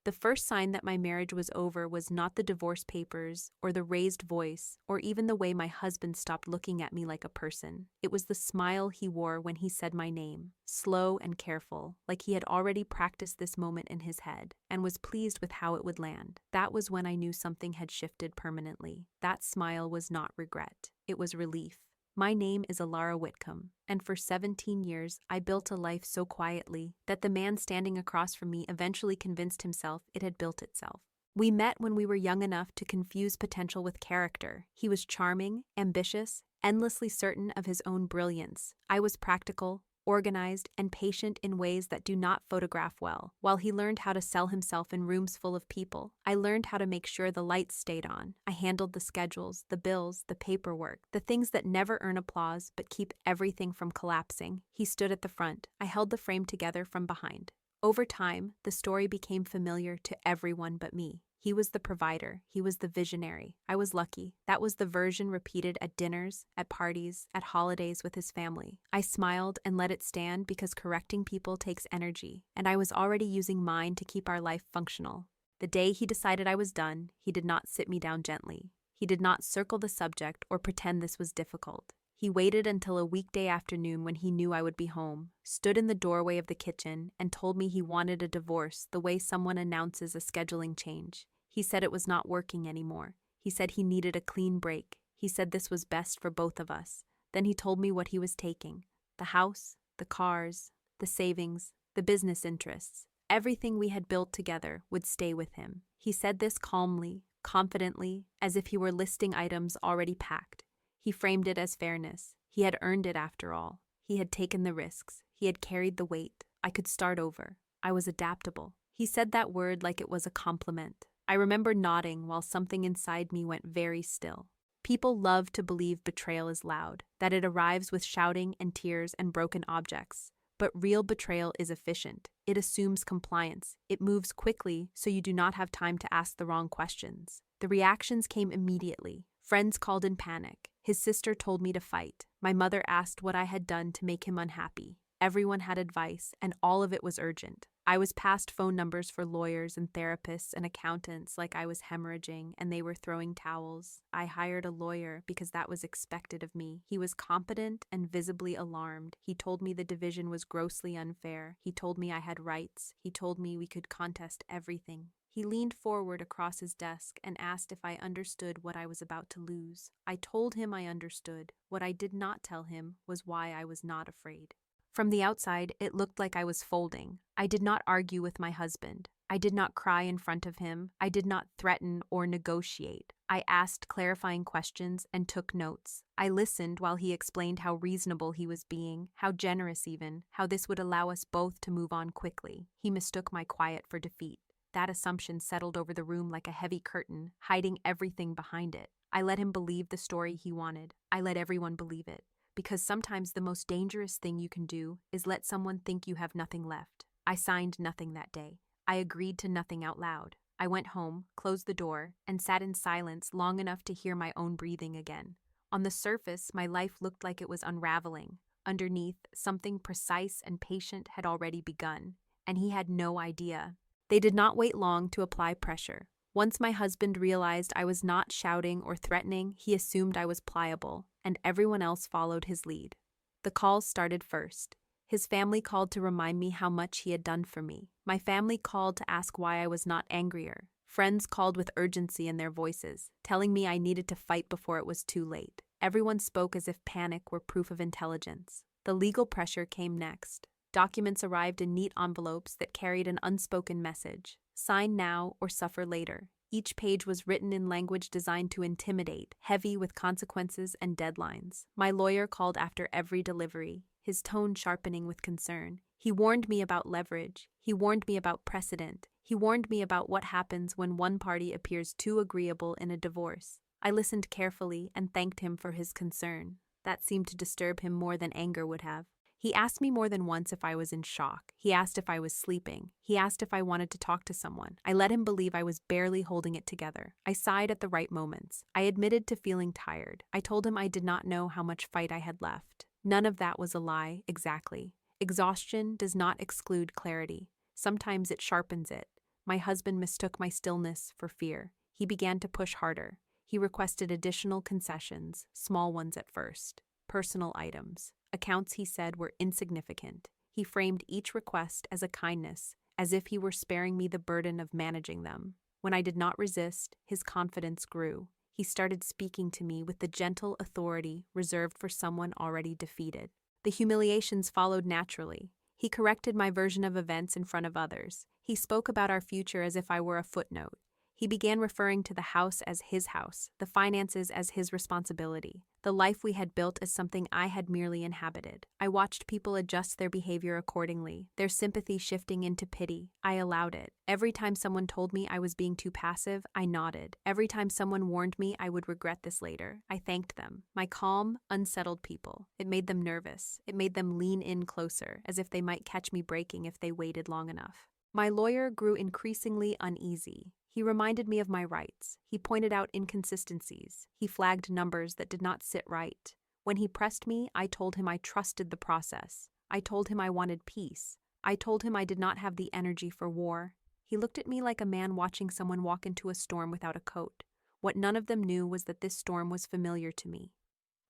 The first sign that my marriage was over was not the divorce papers, or the raised voice, or even the way my husband stopped looking at me like a person. It was the smile he wore when he said my name, slow and careful, like he had already practiced this moment in his head, and was pleased with how it would land. That was when I knew something had shifted permanently. That smile was not regret. It was relief. My name is Alara Whitcomb, and for 17 years I built a life so quietly that the man standing across from me eventually convinced himself it had built itself. We met when we were young enough to confuse potential with character. He was charming, ambitious, endlessly certain of his own brilliance. I was practical, organized, and patient in ways that do not photograph well. While he learned how to sell himself in rooms full of people, I learned how to make sure the lights stayed on. I handled the schedules, the bills, the paperwork, the things that never earn applause but keep everything from collapsing. He stood at the front. I held the frame together from behind. Over time, the story became familiar to everyone but me. He was the provider. He was the visionary. I was lucky. That was the version repeated at dinners, at parties, at holidays with his family. I smiled and let it stand because correcting people takes energy, and I was already using mine to keep our life functional. The day he decided I was done, he did not sit me down gently. He did not circle the subject or pretend this was difficult. He waited until a weekday afternoon when he knew I would be home, stood in the doorway of the kitchen, and told me he wanted a divorce the way someone announces a scheduling change. He said it was not working anymore. He said he needed a clean break. He said this was best for both of us. Then he told me what he was taking: the house, the cars, the savings, the business interests. Everything we had built together would stay with him. He said this calmly, confidently, as if he were listing items already packed. He framed it as fairness. He had earned it after all. He had taken the risks. He had carried the weight. I could start over. I was adaptable. He said that word like it was a compliment. I remember nodding while something inside me went very still. People love to believe betrayal is loud, that it arrives with shouting and tears and broken objects. But real betrayal is efficient. It assumes compliance. It moves quickly so you do not have time to ask the wrong questions. The reactions came immediately. Friends called in panic. His sister told me to fight. My mother asked what I had done to make him unhappy. Everyone had advice, and all of it was urgent. I was passed phone numbers for lawyers and therapists and accountants like I was hemorrhaging and they were throwing towels. I hired a lawyer because that was expected of me. He was competent and visibly alarmed. He told me the division was grossly unfair. He told me I had rights. He told me we could contest everything. He leaned forward across his desk and asked if I understood what I was about to lose. I told him I understood. What I did not tell him was why I was not afraid. From the outside, it looked like I was folding. I did not argue with my husband. I did not cry in front of him. I did not threaten or negotiate. I asked clarifying questions and took notes. I listened while he explained how reasonable he was being, how generous even, how this would allow us both to move on quickly. He mistook my quiet for defeat. That assumption settled over the room like a heavy curtain, hiding everything behind it. I let him believe the story he wanted. I let everyone believe it. Because sometimes the most dangerous thing you can do is let someone think you have nothing left. I signed nothing that day. I agreed to nothing out loud. I went home, closed the door, and sat in silence long enough to hear my own breathing again. On the surface, my life looked like it was unraveling. Underneath, something precise and patient had already begun, and he had no idea. They did not wait long to apply pressure. Once my husband realized I was not shouting or threatening, he assumed I was pliable, and everyone else followed his lead. The calls started first. His family called to remind me how much he had done for me. My family called to ask why I was not angrier. Friends called with urgency in their voices, telling me I needed to fight before it was too late. Everyone spoke as if panic were proof of intelligence. The legal pressure came next. Documents arrived in neat envelopes that carried an unspoken message: sign now or suffer later. Each page was written in language designed to intimidate, heavy with consequences and deadlines. My lawyer called after every delivery, his tone sharpening with concern. He warned me about leverage. He warned me about precedent. He warned me about what happens when one party appears too agreeable in a divorce. I listened carefully and thanked him for his concern. That seemed to disturb him more than anger would have. He asked me more than once if I was in shock. He asked if I was sleeping. He asked if I wanted to talk to someone. I let him believe I was barely holding it together. I sighed at the right moments. I admitted to feeling tired. I told him I did not know how much fight I had left. None of that was a lie, exactly. Exhaustion does not exclude clarity. Sometimes it sharpens it. My husband mistook my stillness for fear. He began to push harder. He requested additional concessions, small ones at first. Personal items. Accounts he said were insignificant. He framed each request as a kindness, as if he were sparing me the burden of managing them. When I did not resist, his confidence grew. He started speaking to me with the gentle authority reserved for someone already defeated. The humiliations followed naturally. He corrected my version of events in front of others. He spoke about our future as if I were a footnote. He began referring to the house as his house, the finances as his responsibility, the life we had built as something I had merely inhabited. I watched people adjust their behavior accordingly, their sympathy shifting into pity. I allowed it. Every time someone told me I was being too passive, I nodded. Every time someone warned me I would regret this later, I thanked them. My calm unsettled people. It made them nervous. It made them lean in closer, as if they might catch me breaking if they waited long enough. My lawyer grew increasingly uneasy. He reminded me of my rights. He pointed out inconsistencies. He flagged numbers that did not sit right. When he pressed me, I told him I trusted the process. I told him I wanted peace. I told him I did not have the energy for war. He looked at me like a man watching someone walk into a storm without a coat. What none of them knew was that this storm was familiar to me.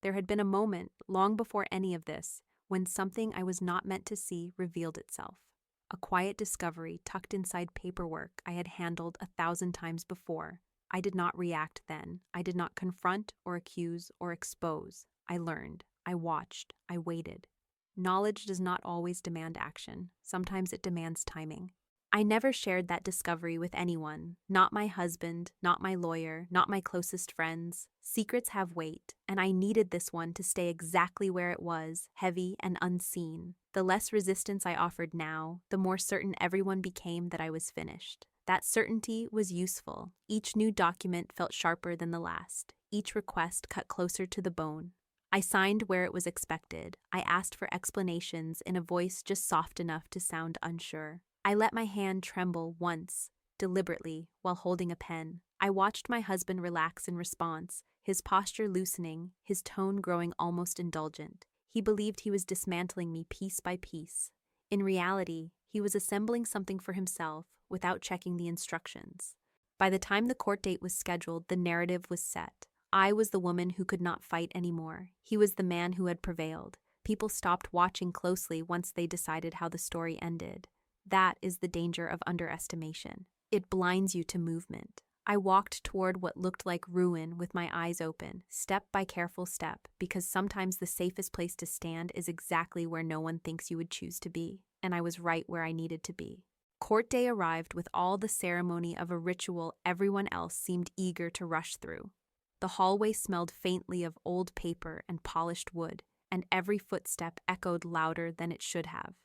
There had been a moment, long before any of this, when something I was not meant to see revealed itself. A quiet discovery tucked inside paperwork I had handled 1,000 times before. I did not react then. I did not confront or accuse or expose. I learned. I watched. I waited. Knowledge does not always demand action. Sometimes it demands timing. I never shared that discovery with anyone. Not my husband, not my lawyer, not my closest friends. Secrets have weight, and I needed this one to stay exactly where it was, heavy and unseen. The less resistance I offered now, the more certain everyone became that I was finished. That certainty was useful. Each new document felt sharper than the last. Each request cut closer to the bone. I signed where it was expected. I asked for explanations in a voice just soft enough to sound unsure. I let my hand tremble once, deliberately, while holding a pen. I watched my husband relax in response, his posture loosening, his tone growing almost indulgent. He believed he was dismantling me piece by piece. In reality, he was assembling something for himself without checking the instructions. By the time the court date was scheduled, the narrative was set. I was the woman who could not fight anymore. He was the man who had prevailed. People stopped watching closely once they decided how the story ended. That is the danger of underestimation. It blinds you to movement. I walked toward what looked like ruin with my eyes open, step by careful step, because sometimes the safest place to stand is exactly where no one thinks you would choose to be, and I was right where I needed to be. Court day arrived with all the ceremony of a ritual everyone else seemed eager to rush through. The hallway smelled faintly of old paper and polished wood, and every footstep echoed louder than it should have.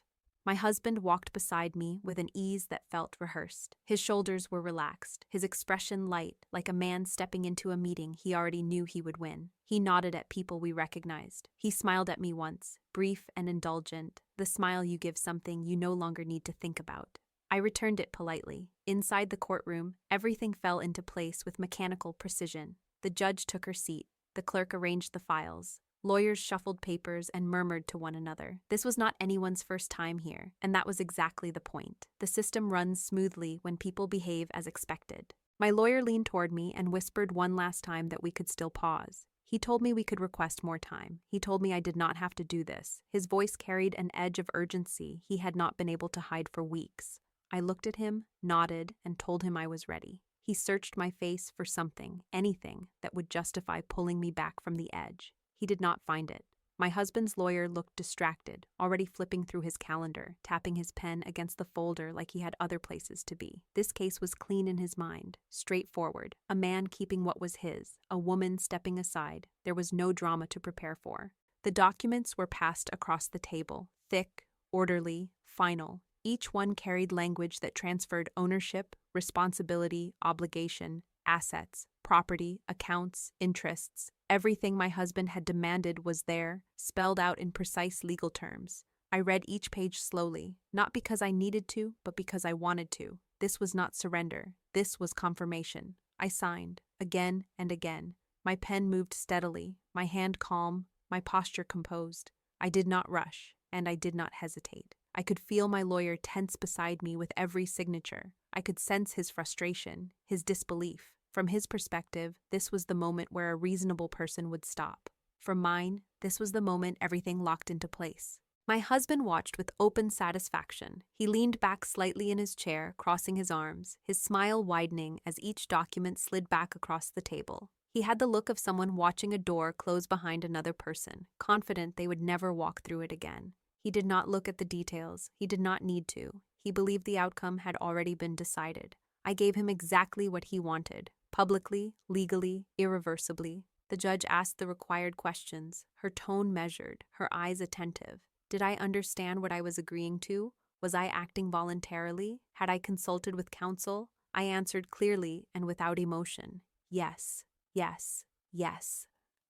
My husband walked beside me with an ease that felt rehearsed. His shoulders were relaxed, his expression light, like a man stepping into a meeting he already knew he would win. He nodded at people we recognized. He smiled at me once, brief and indulgent, the smile you give something you no longer need to think about. I returned it politely. Inside the courtroom, everything fell into place with mechanical precision. The judge took her seat. The clerk arranged the files. Lawyers shuffled papers and murmured to one another. This was not anyone's first time here, and that was exactly the point. The system runs smoothly when people behave as expected. My lawyer leaned toward me and whispered one last time that we could still pause. He told me we could request more time. He told me I did not have to do this. His voice carried an edge of urgency he had not been able to hide for weeks. I looked at him, nodded, and told him I was ready. He searched my face for something, anything, that would justify pulling me back from the edge. He did not find it. My husband's lawyer looked distracted, already flipping through his calendar, tapping his pen against the folder like he had other places to be. This case was clean in his mind, straightforward. A man keeping what was his, a woman stepping aside. There was no drama to prepare for. The documents were passed across the table, thick, orderly, final. Each one carried language that transferred ownership, responsibility, obligation, assets, property, accounts, interests. Everything my husband had demanded was there, spelled out in precise legal terms. I read each page slowly, not because I needed to, but because I wanted to. This was not surrender. This was confirmation. I signed, again and again. My pen moved steadily, my hand calm, my posture composed. I did not rush, and I did not hesitate. I could feel my lawyer tense beside me with every signature. I could sense his frustration, his disbelief. From his perspective, this was the moment where a reasonable person would stop. From mine, this was the moment everything locked into place. My husband watched with open satisfaction. He leaned back slightly in his chair, crossing his arms, his smile widening as each document slid back across the table. He had the look of someone watching a door close behind another person, confident they would never walk through it again. He did not look at the details. He did not need to. He believed the outcome had already been decided. I gave him exactly what he wanted, publicly, legally, irreversibly. The judge asked the required questions, her tone measured, her eyes attentive. Did I understand what I was agreeing to? Was I acting voluntarily? Had I consulted with counsel? I answered clearly and without emotion. Yes, yes, yes.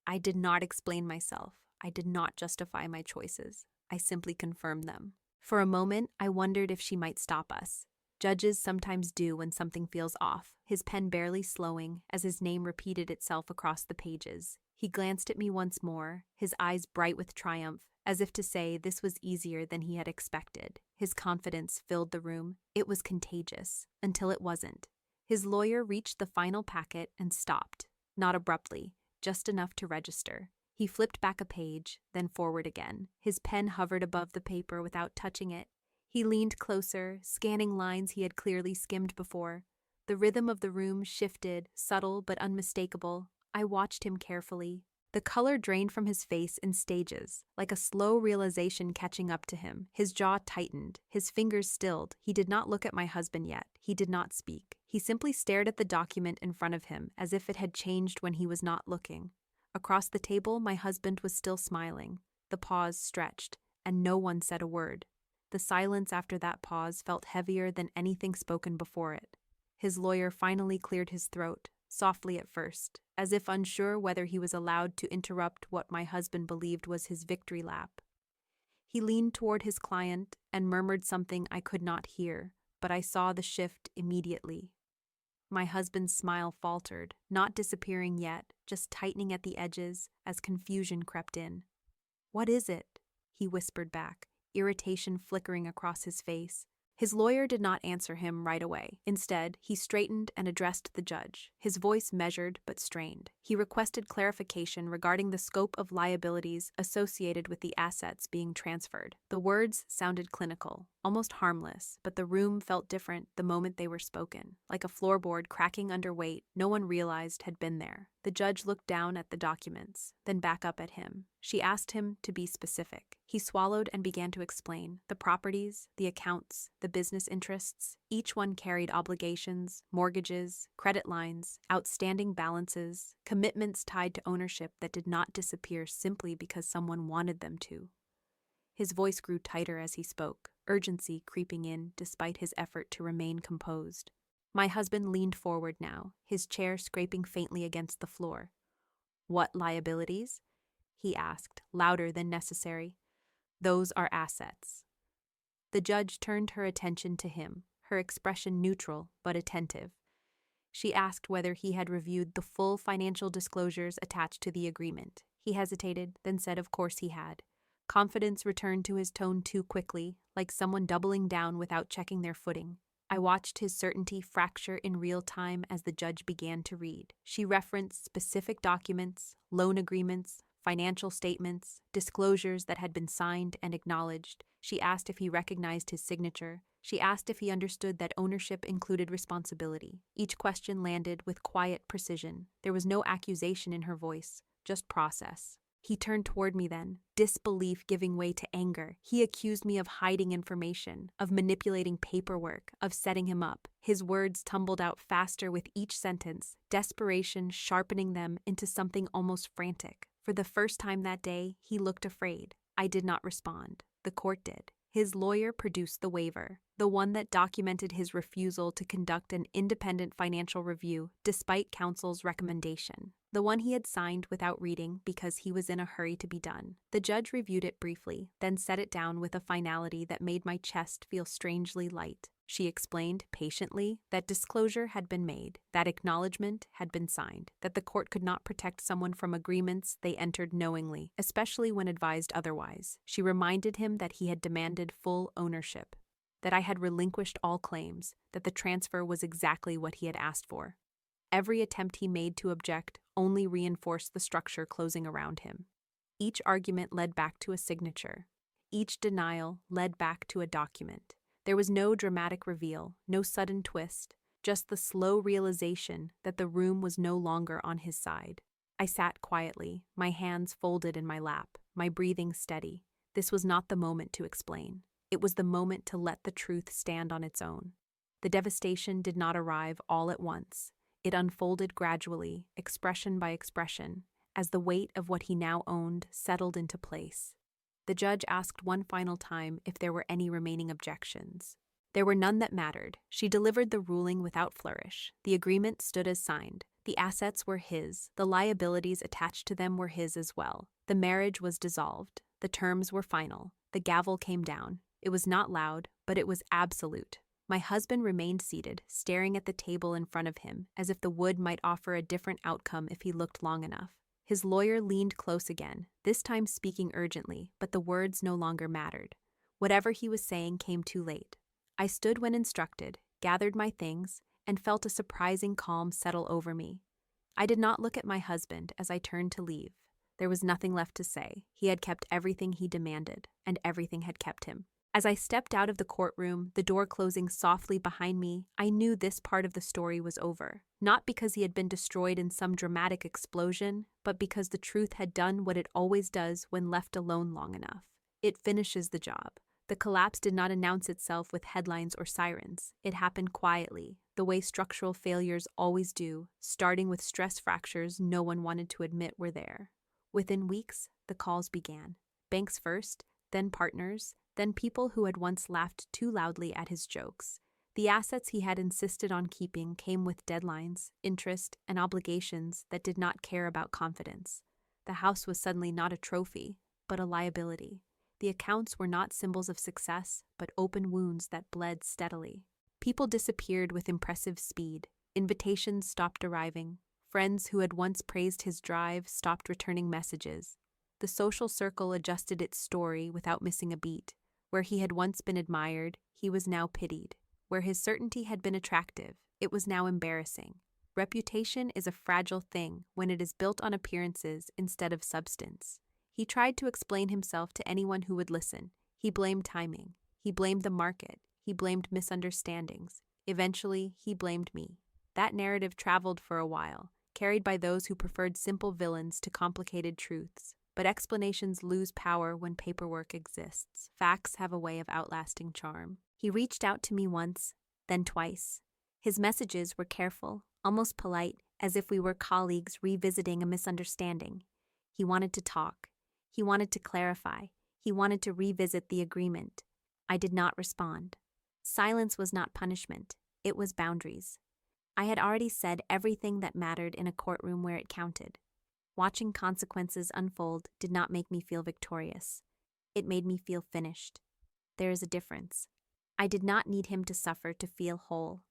I did not explain myself. I did not justify my choices. I simply confirmed them. For a moment, I wondered if she might stop us. Judges sometimes do when something feels off, his pen barely slowing as his name repeated itself across the pages. He glanced at me once more, his eyes bright with triumph, as if to say this was easier than he had expected. His confidence filled the room. It was contagious, until it wasn't. His lawyer reached the final packet and stopped, not abruptly, just enough to register. He flipped back a page, then forward again. His pen hovered above the paper without touching it. He leaned closer, scanning lines he had clearly skimmed before. The rhythm of the room shifted, subtle but unmistakable. I watched him carefully. The color drained from his face in stages, like a slow realization catching up to him. His jaw tightened, his fingers stilled. He did not look at my husband yet. He did not speak. He simply stared at the document in front of him, as if it had changed when he was not looking. Across the table, my husband was still smiling. The pause stretched, and no one said a word. The silence after that pause felt heavier than anything spoken before it. His lawyer finally cleared his throat, softly at first, as if unsure whether he was allowed to interrupt what my husband believed was his victory lap. He leaned toward his client and murmured something I could not hear, but I saw the shift immediately. My husband's smile faltered, not disappearing yet, just tightening at the edges as confusion crept in. "What is it?" he whispered back, irritation flickering across his face. His lawyer did not answer him right away. Instead, he straightened and addressed the judge, his voice measured but strained. He requested clarification regarding the scope of liabilities associated with the assets being transferred. The words sounded clinical, almost harmless, but the room felt different the moment they were spoken, like a floorboard cracking under weight no one realized had been there. The judge looked down at the documents, then back up at him. She asked him to be specific. He swallowed and began to explain. The properties, the accounts, the business interests, each one carried obligations, mortgages, credit lines, outstanding balances, commitments tied to ownership that did not disappear simply because someone wanted them to. His voice grew tighter as he spoke, urgency creeping in despite his effort to remain composed. My husband leaned forward now, his chair scraping faintly against the floor. "What liabilities?" he asked, louder than necessary. "Those are assets." The judge turned her attention to him, her expression neutral but attentive. She asked whether he had reviewed the full financial disclosures attached to the agreement. He hesitated, then said of course he had. Confidence returned to his tone too quickly, like someone doubling down without checking their footing. I watched his certainty fracture in real time as the judge began to read. She referenced specific documents, loan agreements, financial statements, disclosures that had been signed and acknowledged. She asked if he recognized his signature. She asked if he understood that ownership included responsibility. Each question landed with quiet precision. There was no accusation in her voice, just process. He turned toward me then, disbelief giving way to anger. He accused me of hiding information, of manipulating paperwork, of setting him up. His words tumbled out faster with each sentence, desperation sharpening them into something almost frantic. For the first time that day, he looked afraid. I did not respond. The court did. His lawyer produced the waiver, the one that documented his refusal to conduct an independent financial review despite counsel's recommendation. The one he had signed without reading because he was in a hurry to be done. The judge reviewed it briefly, then set it down with a finality that made my chest feel strangely light. she explained patiently that disclosure had been made, that acknowledgement had been signed, that the court could not protect someone from agreements they entered knowingly, especially when advised otherwise. She reminded him that he had demanded full ownership, that I had relinquished all claims, that the transfer was exactly what he had asked for. Every attempt he made to object only reinforced the structure closing around him. Each argument led back to a signature. Each denial led back to a document. There was no dramatic reveal, no sudden twist, just the slow realization that the room was no longer on his side. I sat quietly, my hands folded in my lap, my breathing steady. This was not the moment to explain. It was the moment to let the truth stand on its own. The devastation did not arrive all at once. It unfolded gradually, expression by expression, as the weight of what he now owned settled into place. The judge asked one final time if there were any remaining objections. There were none that mattered. She delivered the ruling without flourish. The agreement stood as signed. The assets were his. The liabilities attached to them were his as well. The marriage was dissolved. The terms were final. The gavel came down. It was not loud, but it was absolute. My husband remained seated, staring at the table in front of him, as if the wood might offer a different outcome if he looked long enough. His lawyer leaned close again, this time speaking urgently, but the words no longer mattered. Whatever he was saying came too late. I stood when instructed, gathered my things, and felt a surprising calm settle over me. I did not look at my husband as I turned to leave. There was nothing left to say. He had kept everything he demanded, and everything had kept him. As I stepped out of the courtroom, the door closing softly behind me, I knew this part of the story was over. Not because he had been destroyed in some dramatic explosion, but because the truth had done what it always does when left alone long enough. It finishes the job. The collapse did not announce itself with headlines or sirens. It happened quietly, the way structural failures always do, starting with stress fractures no one wanted to admit were there. Within weeks, the calls began. Banks first, then partners, then people who had once laughed too loudly at his jokes. The assets he had insisted on keeping came with deadlines, interest, and obligations that did not care about confidence. The house was suddenly not a trophy, but a liability. The accounts were not symbols of success, but open wounds that bled steadily. People disappeared with impressive speed. Invitations stopped arriving. Friends who had once praised his drive stopped returning messages. The social circle adjusted its story without missing a beat. Where he had once been admired, he was now pitied. Where his certainty had been attractive, it was now embarrassing. Reputation is a fragile thing when it is built on appearances instead of substance. He tried to explain himself to anyone who would listen. He blamed timing. He blamed the market. He blamed misunderstandings. Eventually, he blamed me. That narrative traveled for a while, carried by those who preferred simple villains to complicated truths. But explanations lose power when paperwork exists. Facts have a way of outlasting charm. He reached out to me once, then twice. His messages were careful, almost polite, as if we were colleagues revisiting a misunderstanding. He wanted to talk. He wanted to clarify. He wanted to revisit the agreement. I did not respond. Silence was not punishment. It was boundaries. I had already said everything that mattered in a courtroom where it counted. Watching consequences unfold did not make me feel victorious. It made me feel finished. There is a difference. I did not need him to suffer to feel whole.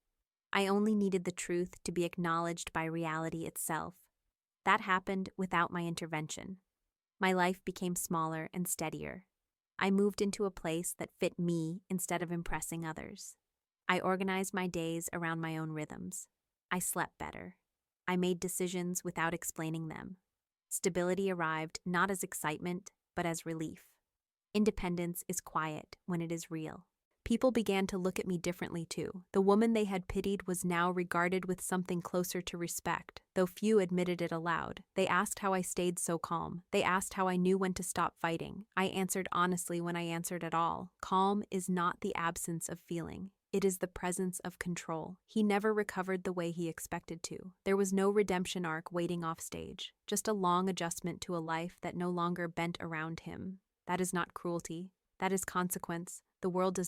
I only needed the truth to be acknowledged by reality itself. That happened without my intervention. My life became smaller and steadier. I moved into a place that fit me instead of impressing others. I organized my days around my own rhythms. I slept better. I made decisions without explaining them. Stability arrived not as excitement, but as relief. Independence is quiet when it is real. People began to look at me differently too. The woman they had pitied was now regarded with something closer to respect, though few admitted it aloud. They asked how I stayed so calm. They asked how I knew when to stop fighting. I answered honestly when I answered at all. Calm is not the absence of feeling. It is the presence of control. He never recovered the way he expected to. There was no redemption arc waiting off stage, just a long adjustment to a life that no longer bent around him. That is not cruelty. That is consequence. The world does